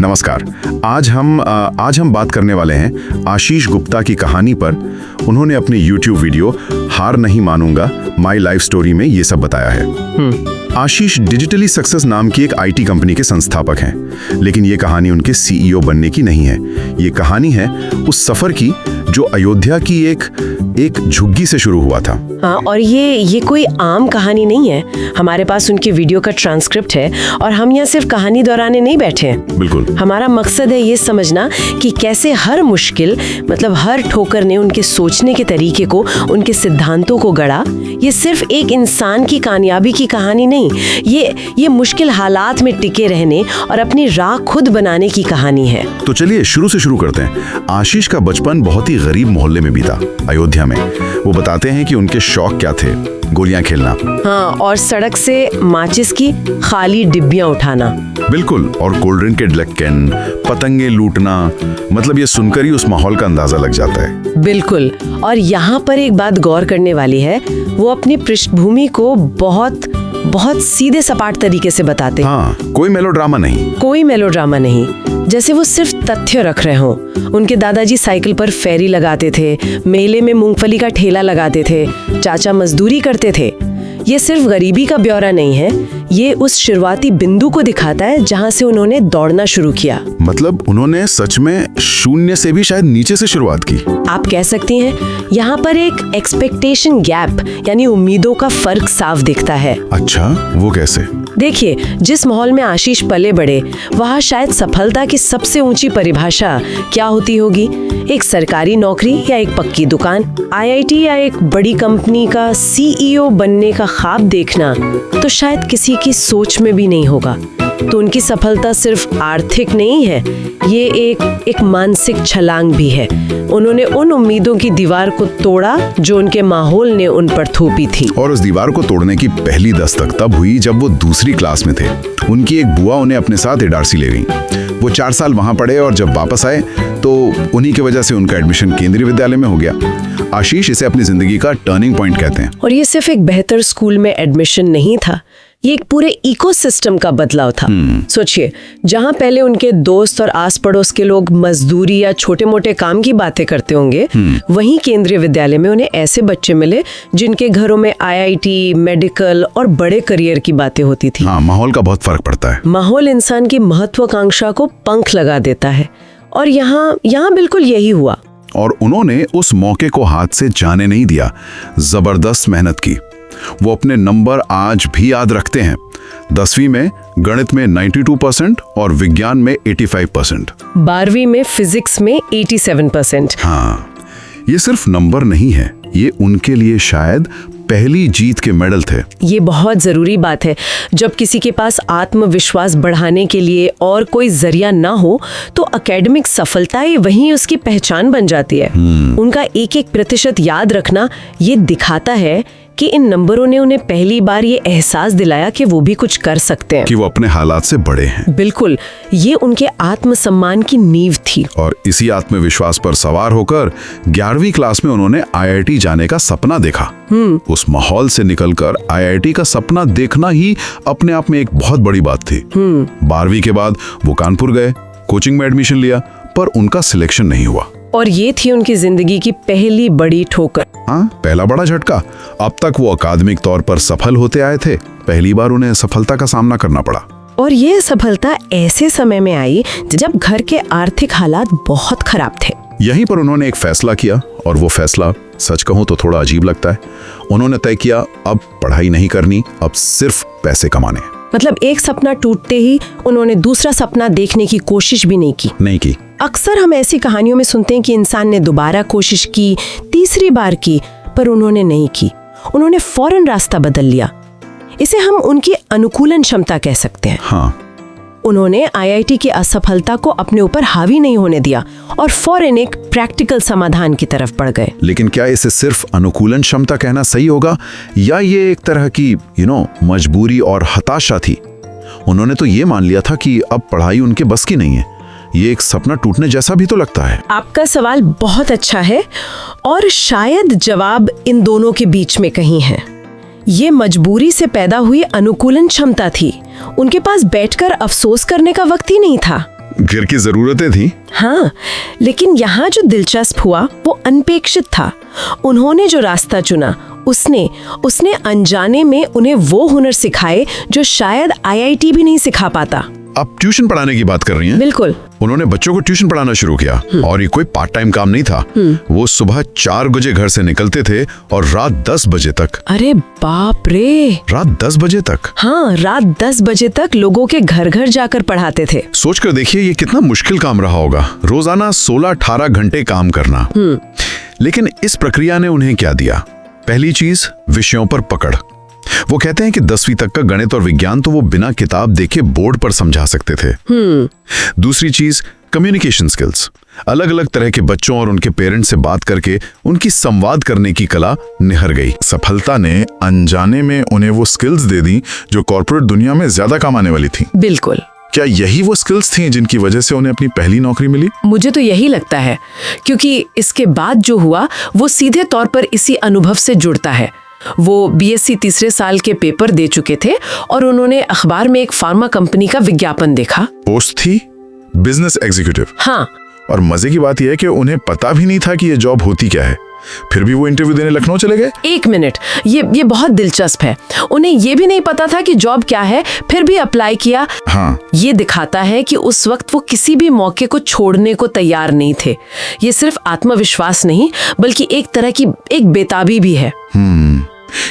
नमस्कार। आज हम बात करने वाले हैं आशीष गुप्ता की कहानी पर। उन्होंने अपनी YouTube वीडियो हार नहीं मानूंगा माई लाइफ स्टोरी में ये सब बताया है। आशीष डिजिटली सक्सेस नाम की एक IT कंपनी के संस्थापक हैं, लेकिन ये कहानी उनके CEO बनने की नहीं है। ये कहानी है उस सफर की जो अयोध्या की एक झुग्गी से शुरू हुआ था। हाँ, और ये कोई आम कहानी नहीं है। हमारे पास उनके वीडियो का ट्रांसक्रिप्ट है और हम यहाँ सिर्फ कहानी दोहराने नहीं बैठे हैं। बिल्कुल। हमारा मकसद है ये समझना कि कैसे हर मुश्किल मतलब हर ठोकर ने उनके सोचने के तरीके को, उनके सिद्धांतों को गढ़ा। ये सिर्फ एक इंसान की कामयाबी की कहानी नहीं, ये मुश्किल हालात में टिके रहने और अपनी राह खुद बनाने की कहानी है। तो चलिए शुरू से शुरू करते हैं। आशीष का बचपन बहुत ही गरीब मोहल्ले में बीता, अयोध्या में। वो बताते हैं कि उनके शौक क्या थे। गोलियां खेलना, हाँ, और सड़क से माचिस की खाली डिब्बियां उठाना। बिल्कुल। और कोल्ड ड्रिंक के ढक्कन, पतंगे लूटना, मतलब ये सुनकर ही उस माहौल का अंदाजा लग जाता है। बिल्कुल। और यहाँ पर एक बात गौर करने वाली है, वो अपनी पृष्ठभूमि को बहुत सीधे सपाट तरीके से बताते हैं। हाँ, कोई मेलोड्रामा नहीं, जैसे वो सिर्फ तथ्य रख रहे हों। उनके दादाजी साइकिल पर फेरी लगाते थे, मेले में मूंगफली का ठेला लगाते थे, चाचा मजदूरी करते थे। ये सिर्फ गरीबी का ब्यौरा नहीं है, ये उस शुरुआती बिंदु को दिखाता है जहां से उन्होंने दौड़ना शुरू किया। मतलब उन्होंने सच में शून्य से भी शायद नीचे से शुरुआत की। आप कह सकती हैं। यहाँ पर एक एक्सपेक्टेशन गैप यानी उम्मीदों का फर्क साफ दिखता है। अच्छा, वो कैसे? देखिए, जिस माहौल में आशीष पले बड़े, वहाँ शायद सफलता की सबसे ऊंची परिभाषा क्या होती होगी? एक सरकारी नौकरी या एक पक्की दुकान, IIT या एक बड़ी कंपनी का CEO बनने का ख्वाब देखना तो शायद किसी की सोच में भी नहीं होगा। तो उनकी सफलता सिर्फ आर्थिक नहीं है, ये एक मानसिक छलांग भी है। उन्होंने उन उम्मीदों की दीवार को तोड़ा जो उनके माहौल ने उन पर थोपी थी। और उस दीवार को तोड़ने की पहली दस्तक तब हुई जब वो दूसरी क्लास में थे। उनकी एक बुआ उन्हें अपने साथ इडारसी ले गई। वो 4 साल वहां पढ़े और जब वापस आए तो उन्हीं की वजह से उनका एडमिशन केंद्रीय विद्यालय में हो गया। आशीष इसे अपनी जिंदगी का टर्निंग पॉइंट कहते हैं। और ये सिर्फ एक बेहतर स्कूल में एडमिशन नहीं था, ये एक पूरे इकोसिस्टम का बदलाव था। सोचिए, जहां पहले उनके दोस्त और आस पड़ोस के लोग मजदूरी या छोटे मोटे काम की बातें करते होंगे, वहीं केंद्रीय विद्यालय में उन्हें ऐसे बच्चे मिले जिनके घरों में IIT, मेडिकल और बड़े करियर की बातें होती थी। हाँ, माहौल का बहुत फर्क पड़ता है। माहौल इंसान की महत्वाकांक्षा को पंख लगा देता है और यहाँ बिल्कुल यही हुआ। और उन्होंने उस मौके को हाथ से जाने नहीं दिया, जबरदस्त मेहनत की। वो अपने नंबर आज भी याद रखते हैं। 10वीं में गणित में 92% और विज्ञान में 85%। 12वीं में फिजिक्स में 87%। हाँ, ये सिर्फ नंबर नहीं है, ये उनके लिए शायद पहली जीत के मेडल थे। ये बहुत जरूरी बात है। जब किसी के पास आत्मविश्वास बढ़ाने के लिए और कोई जरिया ना हो तो एकेडमिक सफलता ही वहीं उसकी पहचान बन जाती है। उनका 1-1 प्रतिशत याद रखना ये दिखाता है कि इन नंबरों ने उन्हें पहली बार ये एहसास दिलाया कि वो भी कुछ कर सकते हैं, कि वो अपने हालात से बड़े हैं। बिल्कुल, ये उनके आत्मसम्मान की नींव थी। और इसी आत्मविश्वास पर सवार होकर 11वीं क्लास में उन्होंने IIT जाने का सपना देखा। उस माहौल से निकलकर IIT का सपना देखना ही अपने आप में एक बहुत बड़ी बात थी। 12वीं के बाद वो कानपुर गए, कोचिंग में एडमिशन लिया, पर उनका सिलेक्शन नहीं हुआ। और ये थी उनकी जिंदगी की पहली बड़ी ठोकर। हाँ, पहला बड़ा झटका। अब तक वो अकादमिक तौर पर सफल होते आए थे, पहली बार उन्हें सफलता का सामना करना पड़ा। और ये सफलता ऐसे समय में आई जब घर के आर्थिक हालात बहुत खराब थे। यहीं पर उन्होंने एक फैसला किया, और वो फैसला सच कहूं तो थोड़ा अजीब लगता है। उन्होंने तय किया, अब पढ़ाई नहीं करनी, अब सिर्फ पैसे कमाने। मतलब एक सपना टूटते ही उन्होंने दूसरा सपना देखने की कोशिश भी नहीं की। अक्सर हम ऐसी कहानियों में सुनते हैं कि इंसान ने दोबारा कोशिश की, तीसरी बार की, पर उन्होंने नहीं की। उन्होंने फौरन रास्ता बदल लिया। इसे हम उनकी अनुकूलन क्षमता कह सकते हैं। हाँ। उन्होंने IIT की असफलता को अपने ऊपर हावी नहीं होने दिया और फौरन एक प्रैक्टिकल समाधान की तरफ बढ़ गए। लेकिन क्या इसे सिर्फ अनुकूलन क्षमता कहना सही होगा, या ये एक तरह की मजबूरी और हताशा थी? उन्होंने तो ये मान लिया था कि अब पढ़ाई उनके बस की नहीं है। ये एक सपना टूटने जैसा भी तो लगता है। आपका सवाल बहुत अच्छा है और शायद जवाब इन दोनों के बीच में कहीं है। ये मजबूरी से पैदा हुई अनुकूलन क्षमता थी। उनके पास बैठकर अफसोस करने का वक्त ही नहीं था। घर की जरूरतें थी। हाँ, लेकिन यहाँ जो दिलचस्प हुआ वो अनपेक्षित था। उन्होंने जो रास्ता चुना उसने अनजाने में उन्हें वो हुनर सिखाए जो शायद आईआईटी भी नहीं सिखा पाता। आप ट्यूशन पढ़ाने की बात कर रही हैं? बिल्कुल। उन्होंने बच्चों को ट्यूशन पढ़ाना शुरू किया और ये कोई पार्ट टाइम काम नहीं था। वो सुबह 4 बजे घर से निकलते थे और रात 10 बजे तक। अरे बाप रे! रात 10 बजे तक? हाँ, रात 10 बजे तक लोगों के घर घर जाकर पढ़ाते थे। सोचकर देखिए ये कितना मुश्किल काम रहा होगा, रोजाना 16-18 घंटे काम करना। लेकिन इस प्रक्रिया ने उन्हें क्या दिया? पहली चीज, विषयों पर पकड़। वो कहते हैं कि 10वीं तक का गणित और विज्ञान तो वो बिना किताब देखे बोर्ड पर समझा सकते थे। दूसरी चीज, कम्युनिकेशन स्किल्स। अलग अलग तरह के बच्चों और उनके पेरेंट्स से बात करके उनकी संवाद करने की कला निखर गई। सफलता ने अनजाने में उन्हें वो स्किल्स दे दी जो कॉर्पोरेट दुनिया में ज्यादा काम आने वाली थी। बिल्कुल। क्या यही वो स्किल्स थी जिनकी वजह से उन्हें अपनी पहली नौकरी मिली? मुझे तो यही लगता है, क्योंकि इसके बाद जो हुआ वो सीधे तौर पर इसी अनुभव से जुड़ता है। वो बीएससी तीसरे साल के पेपर दे चुके थे और उन्होंने अखबार में एक फार्मा कंपनी का विज्ञापन देखा। पोस्ट थी बिजनेस एग्जीक्यूटिव। हाँ। और मजे की बात यह है कि उन्हें पता भी नहीं था कि ये जॉब होती क्या है। फिर भी वो इंटरव्यू देने लखनऊ चले गए। एक मिनट, ये बहुत दिलचस्प है। उन्हें ये भी नहीं पता था कि जॉब क्या है, फिर भी अप्लाई किया। हाँ। ये दिखाता है कि उस वक्त वो किसी भी मौके को छोड़ने को तैयार नहीं थे। ये सिर्फ आत्मविश्वास नहीं, बल्कि एक तरह की एक बेताबी भी है।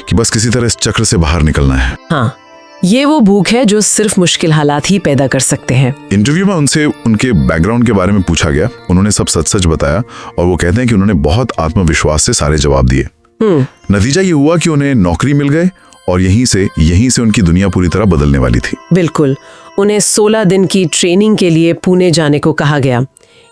कि बस किसी तरह इस चक्र से बाहर निकलना है। हाँ, ये वो भूख है जो सिर्फ मुश्किल हालात ही पैदा कर सकते हैं। इंटरव्यू में उनसे उनके बैकग्राउंड के बारे में पूछा गया। उन्होंने सब सच सच बताया और वो कहते हैं कि उन्होंने बहुत आत्मविश्वास से सारे जवाब दिए। नतीजा ये हुआ कि उन्हें नौकरी मिल गई और यहीं से उनकी दुनिया पूरी तरह बदलने वाली थी। बिल्कुल। उन्हें 16 दिन की ट्रेनिंग के लिए पुणे जाने को कहा गया।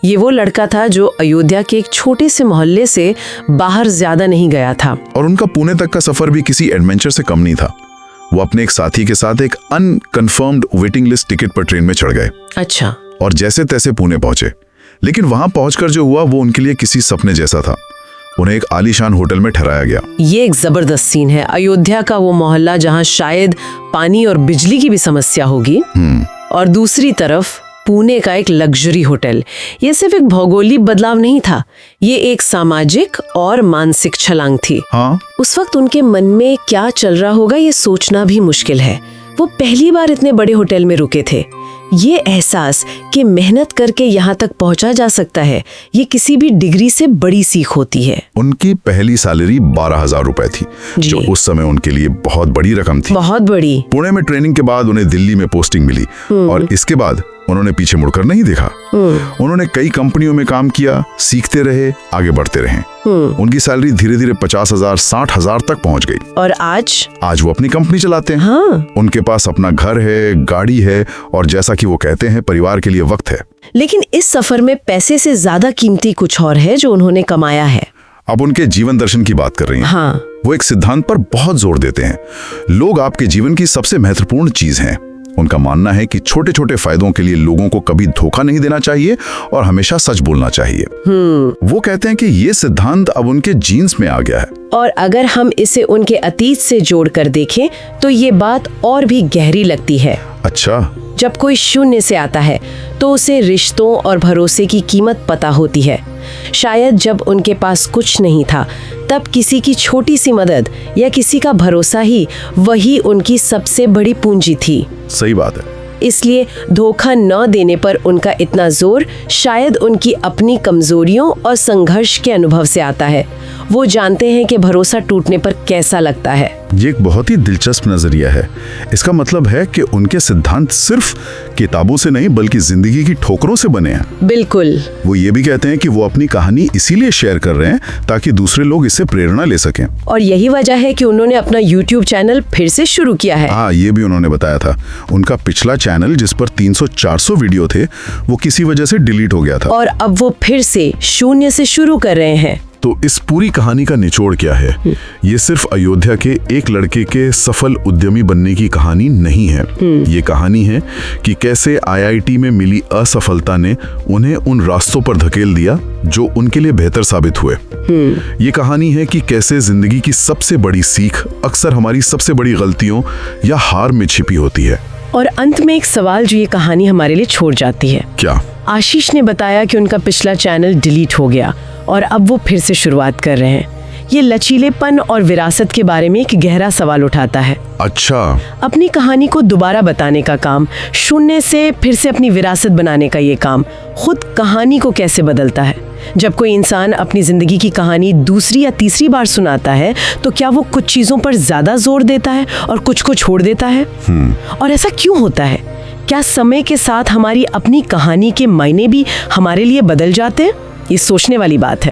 ये वो लड़का था जो अयोध्या के एक छोटे से मोहल्ले से बाहर ज्यादा नहीं गया था। और उनका पुणे तक का सफर भी किसी एडवेंचर से कम नहीं था। वो अपने एक साथी के साथ एक अनकन्फर्म्ड वेटिंग लिस्ट टिकट पर ट्रेन में चढ़ गए। अच्छा। और जैसे तैसे पुणे पहुंचे। लेकिन वहां पहुंचकर जो हुआ वो उनके लिए किसी सपने जैसा था। उन्हें एक आलीशान होटल में ठहराया गया। ये एक जबरदस्त सीन है। अयोध्या का वो मोहल्ला जहाँ शायद पानी और बिजली की भी समस्या होगी, और दूसरी तरफ पुणे का एक लग्जरी होटल। ये सिर्फ एक भौगोलिक बदलाव नहीं था, ये एक सामाजिक और मानसिक छलांग थी। हाँ। उस वक्त उनके मन में क्या चल रहा होगा ये सोचना भी मुश्किल है। वो पहली बार इतने बड़े होटल में रुके थे। ये एहसास कि मेहनत करके यहाँ तक पहुँचा जा सकता है, ये किसी भी डिग्री से बड़ी सीख होती है। उन्की पहली सैलरी 12,000 रुपए थी, जो उस समय उनके लिए बहुत बड़ी रकम थी। बहुत बड़ी। पुणे में ट्रेनिंग के बाद उन्हें दिल्ली में पोस्टिंग मिली और इसके बाद उन्होंने पीछे मुड़कर नहीं देखा। उन्होंने कई कंपनियों में काम किया, सीखते रहे, आगे बढ़ते रहे। उनकी सैलरी धीरे धीरे 50,000, 60,000 तक पहुंच गई। और आज वो अपनी कंपनी चलाते हैं। हाँ। उनके पास अपना घर है, गाड़ी है और जैसा कि वो कहते हैं परिवार के लिए वक्त है। लेकिन इस सफर में पैसे से ज्यादा कीमती कुछ और है जो उन्होंने कमाया है। अब उनके जीवन दर्शन की बात कर रही हैं। हाँ। वो एक सिद्धांत पर बहुत जोर देते हैं। लोग आपके जीवन की सबसे महत्वपूर्ण चीज हैं। उनका मानना है कि छोटे छोटे फायदों के लिए लोगों को कभी धोखा नहीं देना चाहिए और हमेशा सच बोलना चाहिए। वो कहते हैं कि ये सिद्धांत अब उनके जीन्स में आ गया है। और अगर हम इसे उनके अतीत से जोड़कर देखें तो ये बात और भी गहरी लगती है। अच्छा। जब कोई शून्य से आता है तो उसे रिश्तों और भरोसे की कीमत पता होती है। शायद जब उनके पास कुछ नहीं था तब किसी की छोटी सी मदद या किसी का भरोसा ही वही उनकी सबसे बड़ी पूंजी थी। सही बात है। इसलिए धोखा न देने पर उनका इतना जोर शायद उनकी अपनी कमजोरियों और संघर्ष के अनुभव से आता है। वो जानते हैं कि भरोसा टूटने पर कैसा लगता है। ये एक बहुत ही दिलचस्प नजरिया है। इसका मतलब है कि उनके सिद्धांत सिर्फ किताबों से नहीं बल्कि जिंदगी की ठोकरों से बने हैं। बिल्कुल। वो ये भी कहते हैं कि वो अपनी कहानी इसीलिए शेयर कर रहे हैं ताकि दूसरे लोग इससे प्रेरणा ले सकें। और यही वजह है कि उन्होंने अपना YouTube चैनल फिर से शुरू किया है। हाँ, ये भी उन्होंने बताया था। उनका पिछला चैनल जिस पर 300-400 वीडियो थे वो किसी वजह से डिलीट हो गया था और अब वो फिर से शून्य से शुरू कर रहे हैं। तो इस पूरी कहानी का निचोड़ क्या है? ये सिर्फ अयोध्या के एक लड़के के सफल उद्यमी बनने की कहानी नहीं है। ये कहानी है कि कैसे आईआईटी में मिली असफलता ने उन्हें उन रास्तों पर धकेल दिया जो उनके लिए बेहतर साबित हुए। ये कहानी है कि कैसे जिंदगी की सबसे बड़ी सीख अक्सर हमारी सबसे बड़ी गलतियों या हार में छिपी होती है। और अंत में एक सवाल जो ये कहानी हमारे लिए छोड़ जाती है। क्या? आशीष ने बताया कि उनका पिछला चैनल डिलीट हो गया और अब वो फिर से शुरुआत कर रहे हैं। ये लचीलेपन और विरासत के बारे में एक गहरा सवाल उठाता है। अच्छा। अपनी कहानी को दोबारा बताने का काम, शून्य से फिर से अपनी विरासत बनाने का ये काम खुद कहानी को कैसे बदलता है। जब कोई इंसान अपनी जिंदगी की कहानी दूसरी या तीसरी बार सुनाता है तो क्या वो कुछ चीजों पर ज्यादा जोर देता है और कुछ को छोड़ देता है? और ऐसा क्यों होता है? क्या समय के साथ हमारी अपनी कहानी के मायने भी हमारे लिए बदल जाते हैं? ये सोचने वाली बात है।